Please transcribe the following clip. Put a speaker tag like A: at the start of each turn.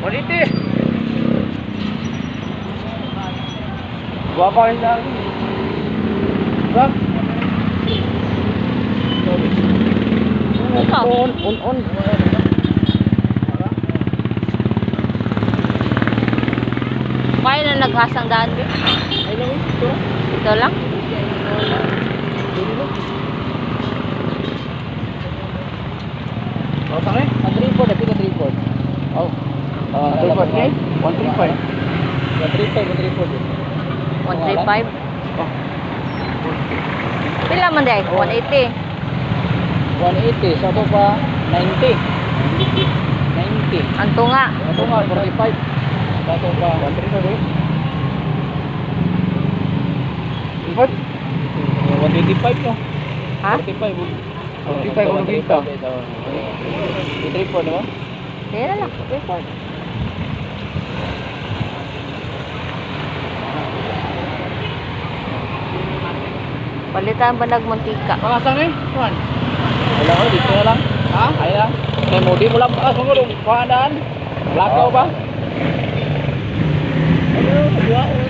A: Quality. Guwapa rin sa akin. Diba?
B: Ikaw.
A: On.
B: Kaya na naghasang daan din.
A: Ay lang ito.
B: Ito lang.
A: Oh, saan eh? Tripod, ito ka tripod. Oh. Tripod eh? 135. 135.
B: 135.
A: Oh.
B: Pila man day? 180.
A: 180, sa pa 90. 90.
B: Anto nga.
A: Ito nga, 45. Ito pa 135 eh. What? 185 no?
B: Ha?
A: 45. 45 ano dito? Tripod no?
B: Kaya na lang. Report. Palitan ba nagmantika?
A: Pangasang eh? Kuhan? Wala ko, dito na lang. Ha? Ay lang. May modi mo lang. Sungguh, kuhaan daan. Lakaw ba? Ano? Dua ko na.